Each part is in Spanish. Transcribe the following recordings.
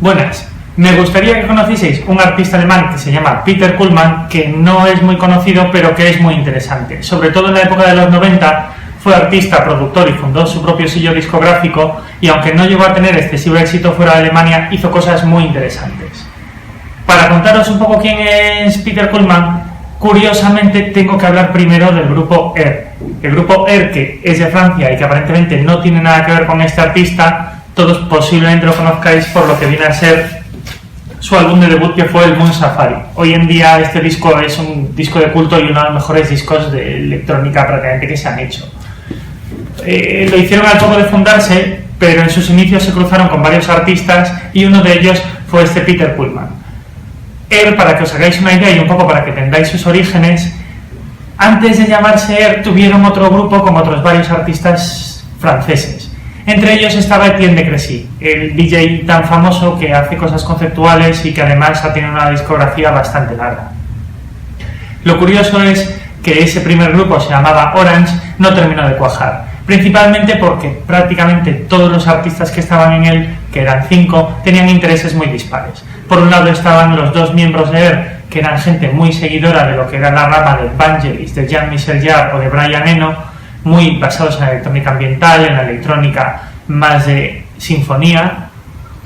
Buenas, me gustaría que conocieseis un artista alemán que se llama Peter Kollmann, que no es muy conocido pero que es muy interesante. Sobre todo en la época de los 90 fue artista, productor y fundó su propio sello discográfico, y aunque no llegó a tener excesivo éxito fuera de Alemania, hizo cosas muy interesantes. Para contaros un poco quién es Peter Kollmann, curiosamente tengo que hablar primero del grupo Air. El grupo Air, que es de Francia y que aparentemente no tiene nada que ver con este artista, todos posiblemente lo conozcáis por lo que viene a ser su álbum de debut, que fue el Moon Safari. Hoy en día este disco es un disco de culto y uno de los mejores discos de electrónica prácticamente que se han hecho. Lo hicieron al poco de fundarse, pero en sus inicios se cruzaron con varios artistas y uno de ellos fue este Peter Kollmann. Air, para que os hagáis una idea y un poco para que entendáis sus orígenes, antes de llamarse Air tuvieron otro grupo con otros varios artistas franceses. Entre ellos estaba Etienne de Crécy, el DJ tan famoso que hace cosas conceptuales y que además ha tenido una discografía bastante larga. Lo curioso es que ese primer grupo, se llamaba Orange, no terminó de cuajar, principalmente porque prácticamente todos los artistas que estaban en él, que eran 5, tenían intereses muy dispares. Por un lado estaban los dos miembros de Air, que eran gente muy seguidora de lo que era la rama de Vangelis, de Jean-Michel Jarre o de Brian Eno, muy basados en la electrónica ambiental, en la electrónica más de sinfonía,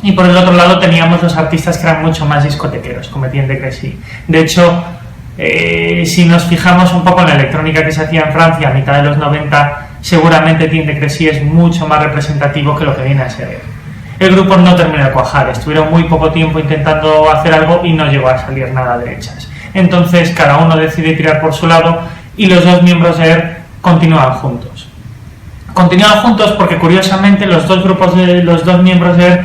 y por el otro lado teníamos los artistas que eran mucho más discotequeros, como Etienne de Crécy. De hecho, si nos fijamos un poco en la electrónica que se hacía en Francia a mitad de los 90, seguramente Etienne de Crécy es mucho más representativo que lo que viene a ser. El grupo no terminó de cuajar, estuvieron muy poco tiempo intentando hacer algo y no llegó a salir nada de hechas. Entonces cada uno decide tirar por su lado y los dos miembros de Air continúan juntos. Continúan juntos porque curiosamente los dos miembros de Air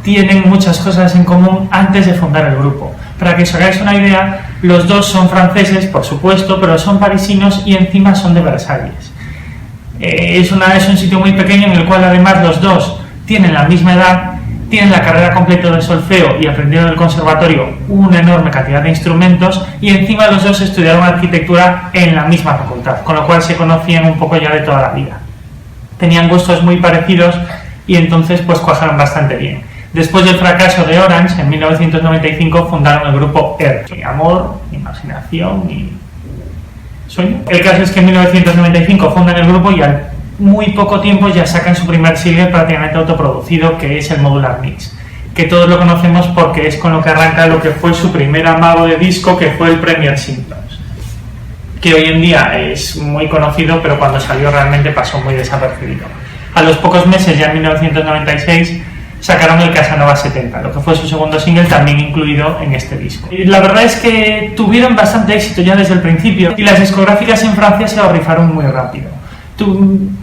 tienen muchas cosas en común antes de fundar el grupo. Para que os hagáis una idea, los dos son franceses, por supuesto, pero son parisinos y encima son de Versalles. Es un sitio muy pequeño en el cual además los dos tienen la misma edad, tienen la carrera completa de solfeo y aprendieron en el conservatorio una enorme cantidad de instrumentos, y encima los dos estudiaron arquitectura en la misma facultad, con lo cual se conocían un poco ya de toda la vida. Tenían gustos muy parecidos y entonces pues cuajaron bastante bien. Después del fracaso de Orange, en 1995 fundaron el grupo Air. Amor, imaginación y sueño. El caso es que en 1995 fundan el grupo y al muy poco tiempo ya sacan su primer single prácticamente autoproducido, que es el Modular Mix, que todos lo conocemos porque es con lo que arranca lo que fue su primer amago de disco, que fue el Premier Symptoms, que hoy en día es muy conocido, pero cuando salió realmente pasó muy desapercibido. A los pocos meses, ya en 1996, sacaron el Casanova 70, lo que fue su segundo single, también incluido en este disco. Y la verdad es que tuvieron bastante éxito ya desde el principio, y las discográficas en Francia se lo rifaron muy rápido.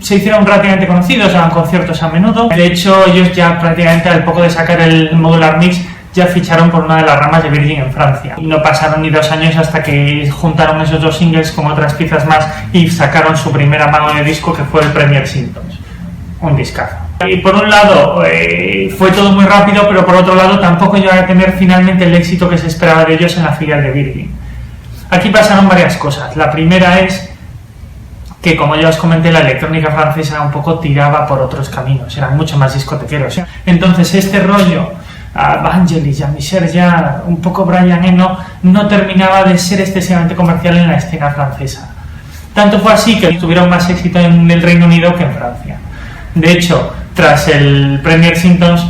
Se hicieron prácticamente conocidos, daban conciertos a menudo. De hecho, ellos ya prácticamente al poco de sacar el Modular Mix ya ficharon por una de las ramas de Virgin en Francia. Y no pasaron ni 2 años hasta que juntaron esos dos singles con otras piezas más y sacaron su primer amago de disco, que fue el Premier Symptoms. Un discazo. Y por un lado fue todo muy rápido, pero por otro lado tampoco llegó a tener finalmente el éxito que se esperaba de ellos en la filial de Virgin. Aquí pasaron varias cosas. La primera es que, como ya os comenté, la electrónica francesa un poco tiraba por otros caminos, eran mucho más discotequeros. Entonces este rollo, Vangelis, Jean-Michel Jarre, un poco Brian Eno, no terminaba de ser excesivamente comercial en la escena francesa. Tanto fue así que tuvieron más éxito en el Reino Unido que en Francia. De hecho, tras el Premier Symptoms,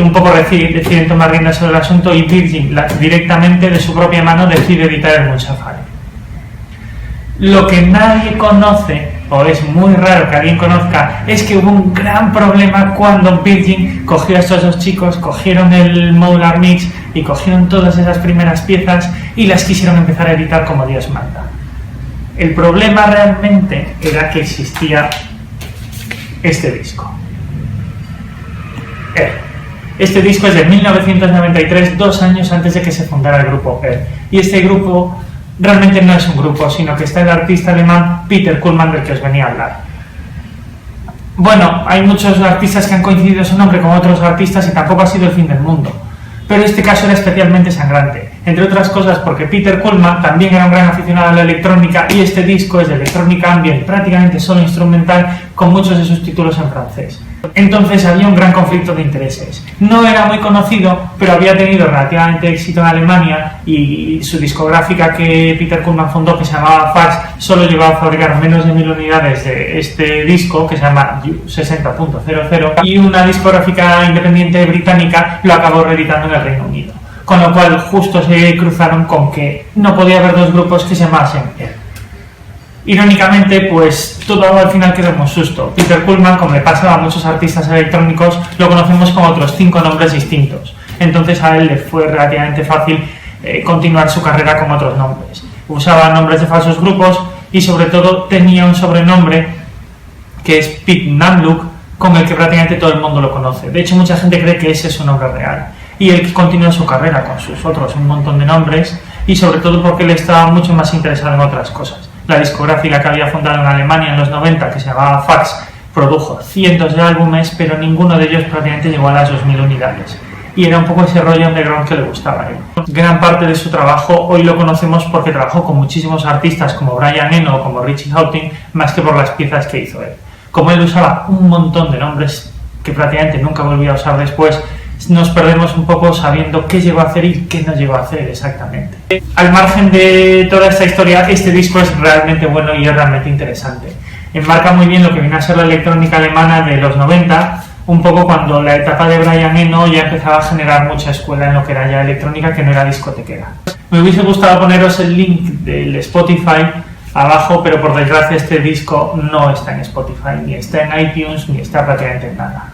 un poco deciden tomar riendas sobre el asunto y Virgin directamente de su propia mano decide editar el Moon Safari. Lo que nadie conoce, o es muy raro que alguien conozca, es que hubo un gran problema cuando Virgin cogió a estos dos chicos, cogieron el Modular Mix y cogieron todas esas primeras piezas y las quisieron empezar a editar como Dios manda. El problema realmente era que existía este disco. Este disco es de 1993, 2 años antes de que se fundara el grupo Air. Y este grupo realmente no es un grupo, sino que está el artista alemán Peter Kollmann, del que os venía a hablar. Bueno, hay muchos artistas que han coincidido su nombre con otros artistas y tampoco ha sido el fin del mundo, pero este caso era especialmente sangrante. entre otras cosas porque Peter Kollmann también era un gran aficionado a la electrónica y este disco es de electrónica ambient, prácticamente solo instrumental, con muchos de sus títulos en francés. Entonces había un gran conflicto de intereses. No era muy conocido, pero había tenido relativamente éxito en Alemania y su discográfica que Peter Kollmann fundó, que se llamaba Fax, solo llegó a fabricar menos de 1000 unidades de este disco, que se llama 60.00, y una discográfica independiente británica lo acabó reeditando en el Reino Unido. Con lo cual justo se cruzaron con que no podía haber dos grupos que se llamasen él. Irónicamente, pues todo al final quedó un susto. Peter Kollmann, como le pasaba a muchos artistas electrónicos, lo conocemos con otros 5 nombres distintos. Entonces a él le fue relativamente fácil continuar su carrera con otros nombres. Usaba nombres de falsos grupos y sobre todo tenía un sobrenombre que es Pete Namlook, con el que prácticamente todo el mundo lo conoce. De hecho, mucha gente cree que ese es su nombre real. Y él continúa su carrera con sus otros un montón de nombres y sobre todo porque él estaba mucho más interesado en otras cosas. La discográfica que había fundado en Alemania en los 90, que se llamaba Fax, produjo cientos de álbumes, pero ninguno de ellos prácticamente llegó a las 2000 unidades. Y era un poco ese rollo underground que le gustaba a él. Gran parte de su trabajo hoy lo conocemos porque trabajó con muchísimos artistas como Brian Eno o como Richie Hawtin, más que por las piezas que hizo él. Como él usaba un montón de nombres que prácticamente nunca volvió a usar después, nos perdemos un poco sabiendo qué llegó a hacer y qué no llegó a hacer exactamente. Al margen de toda esta historia, este disco es realmente bueno y es realmente interesante. Enmarca muy bien lo que viene a ser la electrónica alemana de los 90, un poco cuando la etapa de Brian Eno ya empezaba a generar mucha escuela en lo que era ya electrónica, que no era discotequera. Me hubiese gustado poneros el link del Spotify abajo, pero por desgracia este disco no está en Spotify, ni está en iTunes, ni está prácticamente en nada.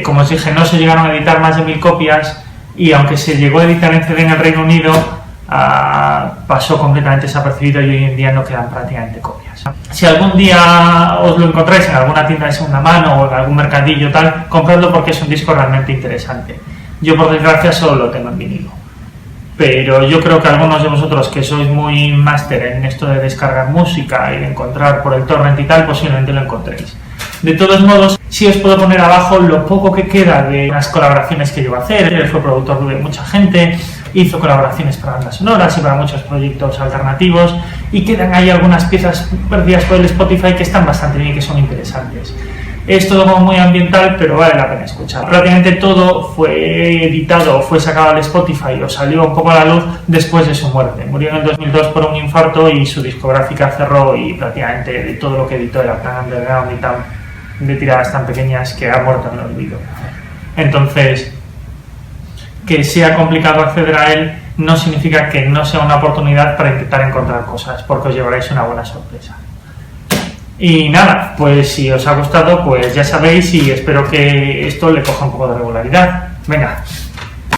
Como os dije, no se llegaron a editar más de 1000 copias y aunque se llegó a editar en CD en el Reino Unido, pasó completamente desapercibido y hoy en día no quedan prácticamente copias. Si algún día os lo encontráis en alguna tienda de segunda mano o en algún mercadillo tal, compradlo porque es un disco realmente interesante. Yo por desgracia solo lo tengo en vinilo, pero yo creo que algunos de vosotros que sois muy máster en esto de descargar música y de encontrar por el torrent y tal, posiblemente lo encontréis. De todos modos, sí os puedo poner abajo lo poco que queda de las colaboraciones que llegó a hacer. Él fue productor de mucha gente, hizo colaboraciones para bandas sonoras y para muchos proyectos alternativos y quedan ahí algunas piezas perdidas por el Spotify que están bastante bien y que son interesantes. Es todo como muy ambiental, pero vale la pena escuchar. Prácticamente todo fue editado o fue sacado al Spotify o salió un poco a la luz después de su muerte. Murió en el 2002 por un infarto y su discográfica cerró y prácticamente de todo lo que editó era tan underground y tan de tiradas tan pequeñas que ha muerto en el olvido. Entonces, que sea complicado acceder a él no significa que no sea una oportunidad para intentar encontrar cosas, porque os llevaréis una buena sorpresa. Y nada, pues si os ha gustado, pues ya sabéis y espero que esto le coja un poco de regularidad. Venga.